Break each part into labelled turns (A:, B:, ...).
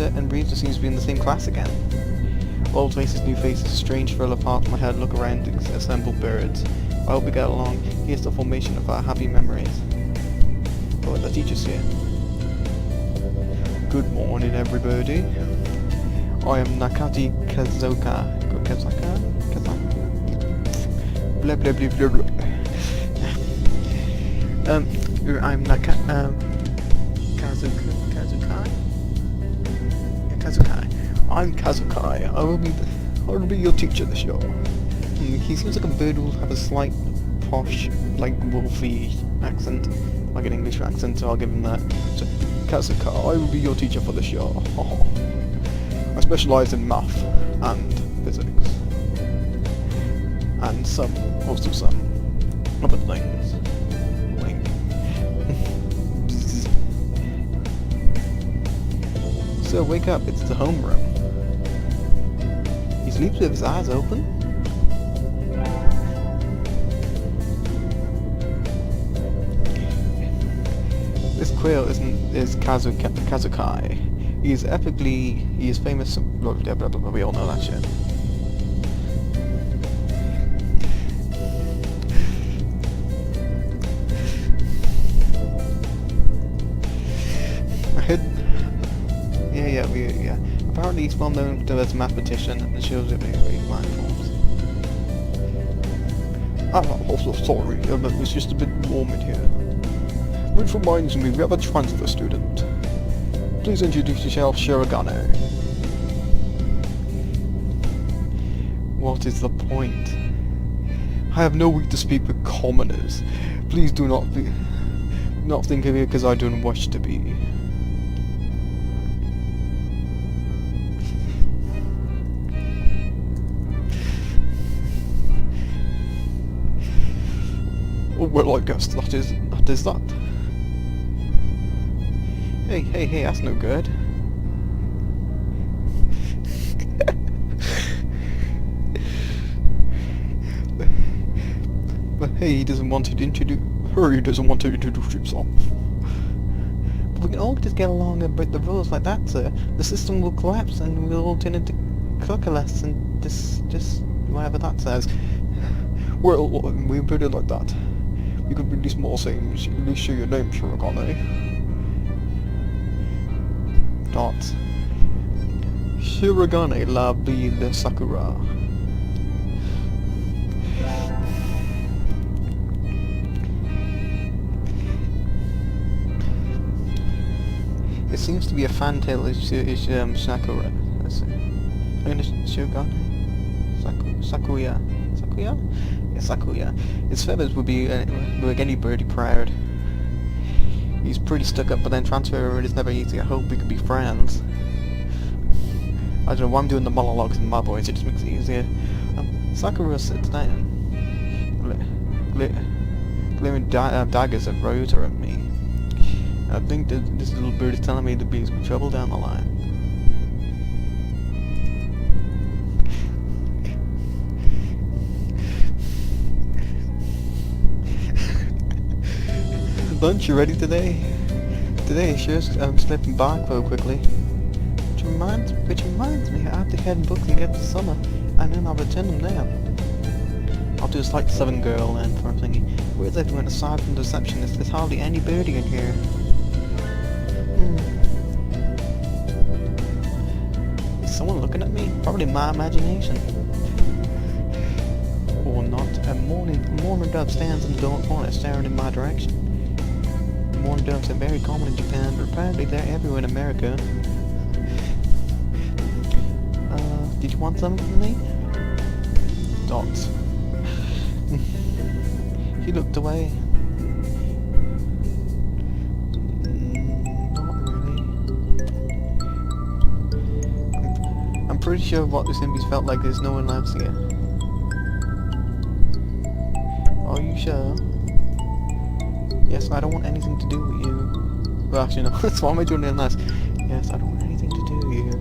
A: Rita and Rita seems to be in the same class again. Old faces, new faces, strange thrill of heart in my head, look around the assembled birds. I hope we get along. Here's the formation of our happy memories. Oh, the teacher's here. Good morning, everybody. I am Nakati Kazoka. Blah blah blah blah blah. I'm Kazukai. I'm Kazukai. I will be your teacher this year. He seems like a bird who will have a slight posh, like wolfy accent, like an English accent, so I'll give him that. So, Kazukai, I will be your teacher for this year. I specialise in math and physics. And also some other things. Like So wake up, it's the homeroom. He sleeps with his eyes open. This quail is Kazukai. He is famous, blah, blah, blah, blah, we all know that shit. Yeah. Apparently he's well known as a mathematician and shows it in life forms. I'm also sorry, it's just a bit warm in here. Which reminds me, we have a transfer student. Please introduce yourself, Shirogane. What is the point? I have no way to speak with commoners. Please do not think of it because I don't wish to be. Well, I guess that is that. Hey, that's no good. But hey, he doesn't want to introduce himself. But we can all just get along and break the rules like that, sir. The system will collapse and we'll all turn into cookaless and just whatever that says. Well, we put it like that. You could really small things, at least show your name, Shirogane. Dot. Shirogane la ville Sakura. It seems to be a fantail is Sakura. Let's see. I'm gonna Shirogane? Sakuya? Yeah, Sakuya. His feathers would be like any birdie proud. He's pretty stuck up, but then transfer is never easy. I hope we could be friends. I don't know why I'm doing the monologues in my voice, it just makes it easier. Sakura sits down. Glaring daggers at Rose or at me. I think that this little bird is telling me to be some trouble down the line. Lunch, you ready today? Today, sure, slipping by quite quickly. Which reminds me, I have to head and book and get to summer, and then I'll return them there. I'll do a slight southern girl then for a thingy. Where's everyone aside from the receptionist? There's hardly any birdie in here. Is someone looking at me? Probably my imagination. Or not. A mourning dove stands in the door corner, staring in my direction. Mourning doves are very common in Japan, but apparently they're everywhere in America. Did you want some from me? Dots. He looked away. Not really. I'm pretty sure what this image felt like. There's no one else here. Are you sure? Yes, I don't want anything to do with you. Well, actually, no. That's why am I doing it last? Yes, I don't want anything to do with you.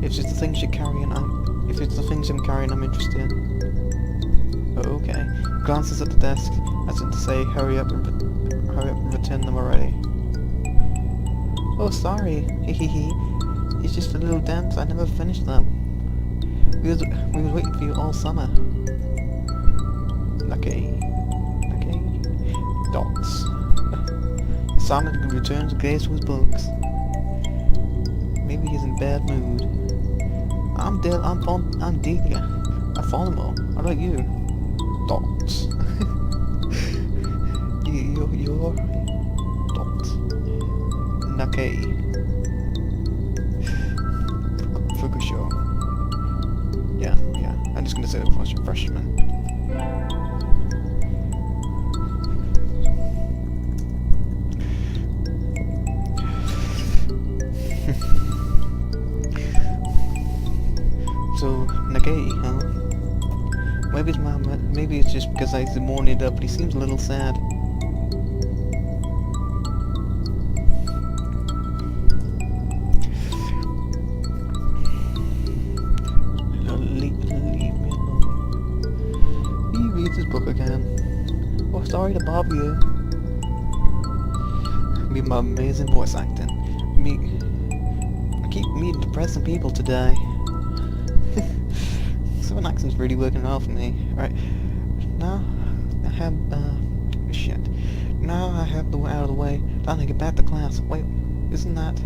A: If it's the things you're carrying, I'm interested in. Oh, okay. Glances at the desk, as if to say, hurry up and return them already. Oh, sorry. Hehehe. It's just a little dance. I never finished them. We was waiting for you all summer. Okay. Okay. Dots. Simon returns to gaze to his books. Maybe he's in bad mood. I'm Delia. I follow him. How about you? Dots. You're dots. Okay. For sure. Yeah. I'm just gonna say it was your freshman. So, Nagay, huh? Maybe it's just because he's morning up, but he seems a little sad. Leave me alone. He reads his book again. Oh, sorry to bother you. Me and my amazing voice acting. I keep meeting depressing people today. Southern accent's really working well for me. Right. Now I have shit. Now I have the way out of the way. Time to get back to class. Wait, isn't that?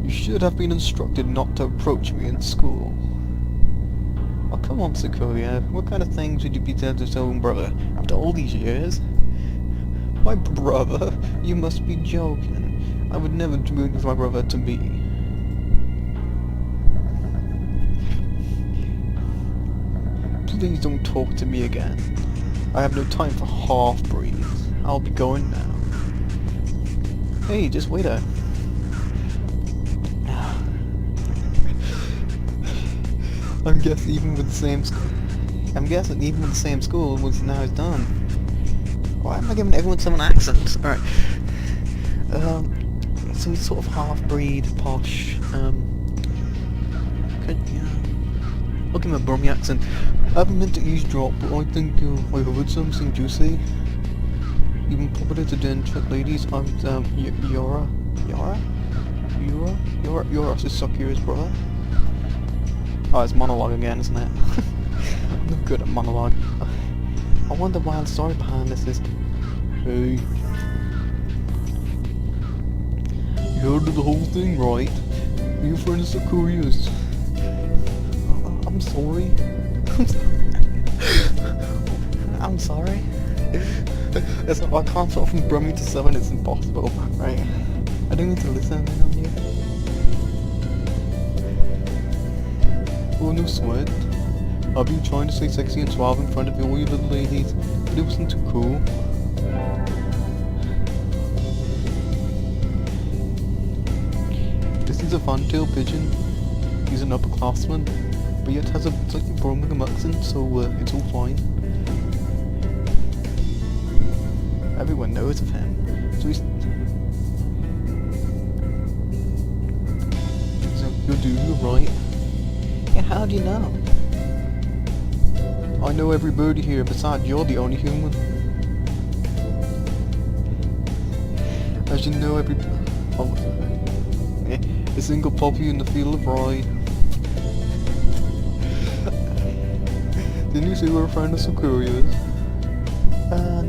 A: You should have been instructed not to approach me in school. Oh, come on, Sequoia. What kind of things would you be telling your own brother after all these years? My brother? You must be joking. I would never do it with my brother to me. Please don't talk to me again. I have no time for half-breeds. I'll be going now. Hey, just wait a... I'm guessing even with the same school, once now it's done. Why am I giving everyone some accents? Alright. So he's sort of half-breed, posh, I'll give him a Brummy accent. I haven't meant to eavesdrop, but I think I heard something juicy. Even popular to dentist ladies out Yora to Sakura's brother. Oh, it's monologue again, isn't it? I'm not good at monologue. I wonder why the story behind this is... Hey. You heard of the whole thing, right? Your friends are curious. I'm sorry. I'm sorry. I can't start from Brummy to 7, it's impossible, right? I don't need to listen in on you. Oh, no sweat. I've been trying to stay sexy and suave in front of all you little ladies, but it wasn't too cool. This is a fantail pigeon. He's an upperclassman, but yet has a slightly Birmingham accent, so it's all fine. Everyone knows of him, so he's... You're right. Yeah, how do you know? I know every birdie here, besides you're the only human. As you know every... a single poppy in the field of rye. Didn't you say we were a friend of Sakura's?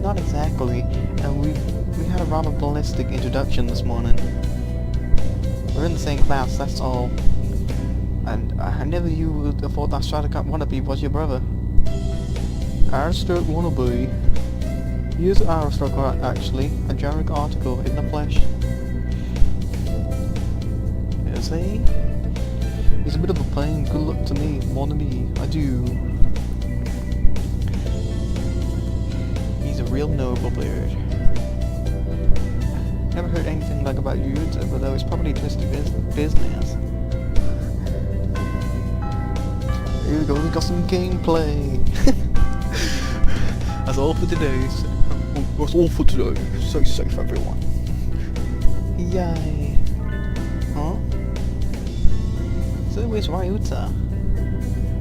A: Not exactly. We had a rather ballistic introduction this morning. We're in the same class, that's all. And I never you would have thought that Stratocat wannabe was your brother. Aristotle wannabe. He is an aristocrat, actually. A generic article in the flesh. Is he? He's a bit of a pain. Good luck to me. Wannabe. I do. He's a real noble bird. Never heard anything like about you, but though it's probably just business. Here we go, we got some gameplay. That's all for today. That's all for today. Stay safe, everyone. Yay. Huh? So where's Ryuta?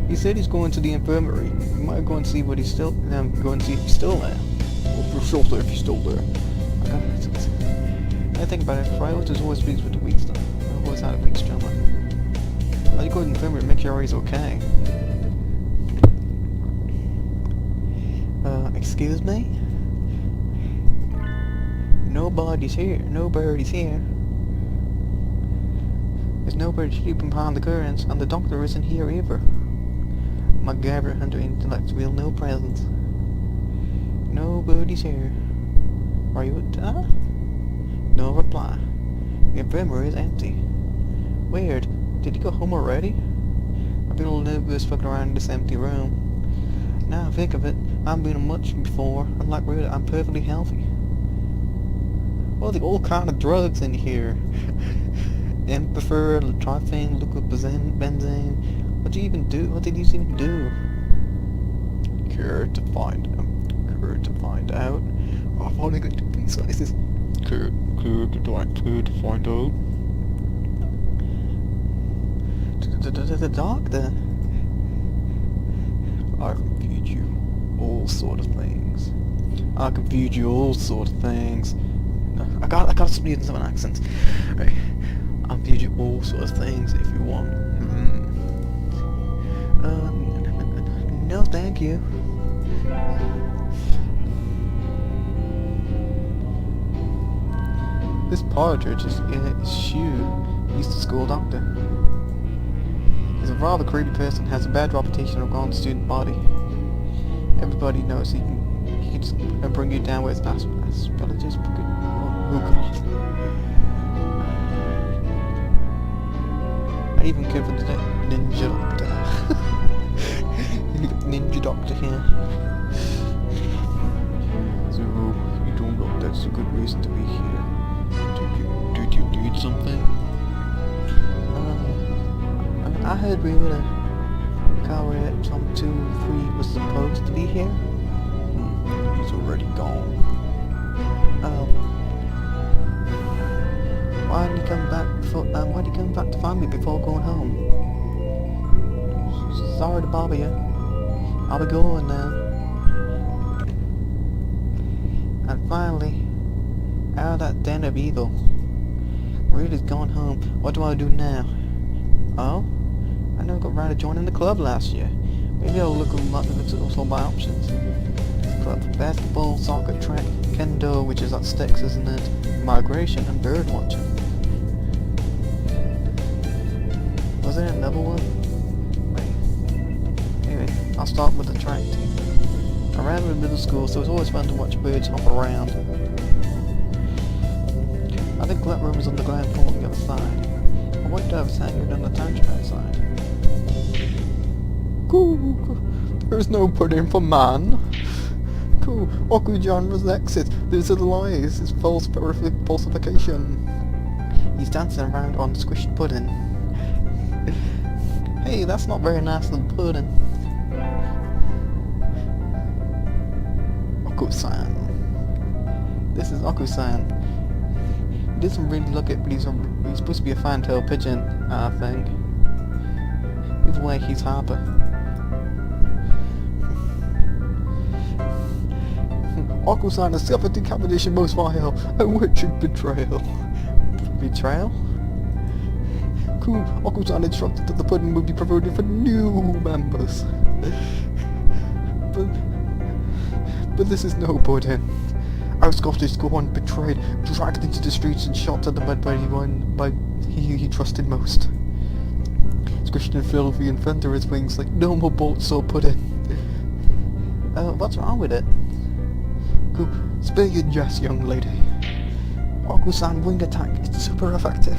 A: He said he's going to the infirmary. We might go and see what he's still. Go and see if he's still there. Or shot if he's still there. I think about it, Frios always speaks with the weak stuff. I've always had a weak stomach. I just go to the infirmary to make sure he's okay. Excuse me? Nobody's here. Nobody's here. There's nobody sleeping behind the curtains, and the doctor isn't here either. MacGyver under intellectual no presence. Nobody's here. Are you No reply. The infirmary is empty. Weird. Did he go home already? I feel a little nervous fucking around in this empty room. Now I think of it, I haven't been much before, and like really, I'm perfectly healthy. Well, the all kind of drugs in here. Empather, latrifane, benzene. What do you even do? What did you even do? Care to find out. I've only got 2 pieces. Care to find out. The doctor. I can feed you all sort of things. I can feed you all sort of things. I gotta stop using some accents. Right. I'll feed you all sort of things if you want. No thank you. This partridge is Shu. He's the school doctor. He's a rather creepy person, has a bad reputation of going to student body. Everybody knows he can just bring you down with his asparagus. Oh god. I even care for the ninja doctor. Ninja doctor here. So, you don't know that's a good reason to be here. Did you need something? I heard we were Coward Tom 2, 3 was supposed to be here. He's already gone. Why didn't he come back before? Why did he come back to find me before going home? Sorry to bother you. I'll be going now. And finally, out of that den of evil. Rita's gone home. What do I do now? Oh? I never got around to joining the club last year. Maybe I'll look at also my options. Club for basketball, soccer, track, kendo, which is at sticks, isn't it? Migration and bird watching. Was there another one? Wait. Anyway, I'll start with the track team. I ran in middle school, so it's always fun to watch birds hop around. I think that room is on the ground floor on the other side. I wiped over here on the track side. Cool. There's no pudding for man. Cool. Okujan was exit. These are the lies. It's falsification. He's dancing around on squished pudding. Hey, that's not very nice little pudding. Oku-san. This is Oku-san. He doesn't really look it, but he's supposed to be a fan-tail pigeon, I think. Either way, he's Harper. Oku-san has suffered decapitation most vile, a wretched betrayal. Betrayal? Cool. Oku-san instructed that the pudding would be provided for new members. But this is no pudding. Our Scottish scorn, betrayed, dragged into the streets and shot to the mud by he trusted most. Squished and filthy and fell to his wings like no more bolts or pudding. What's wrong with it? Cool. Spare your jest, young lady. Oku-san wing attack, it's super effective.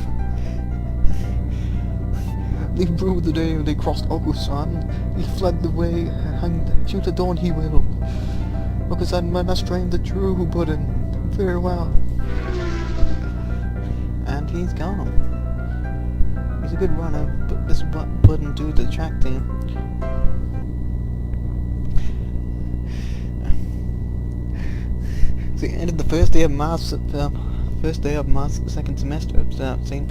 A: They ruled the day they crossed Oku-san. He fled the way, hanged, shoot at dawn he will. Oku-san might not strain the true pudding. Farewell. And he's gone. He's a good runner, but this is what pudding do to the track team. It's the end of the first day of my second semester. Same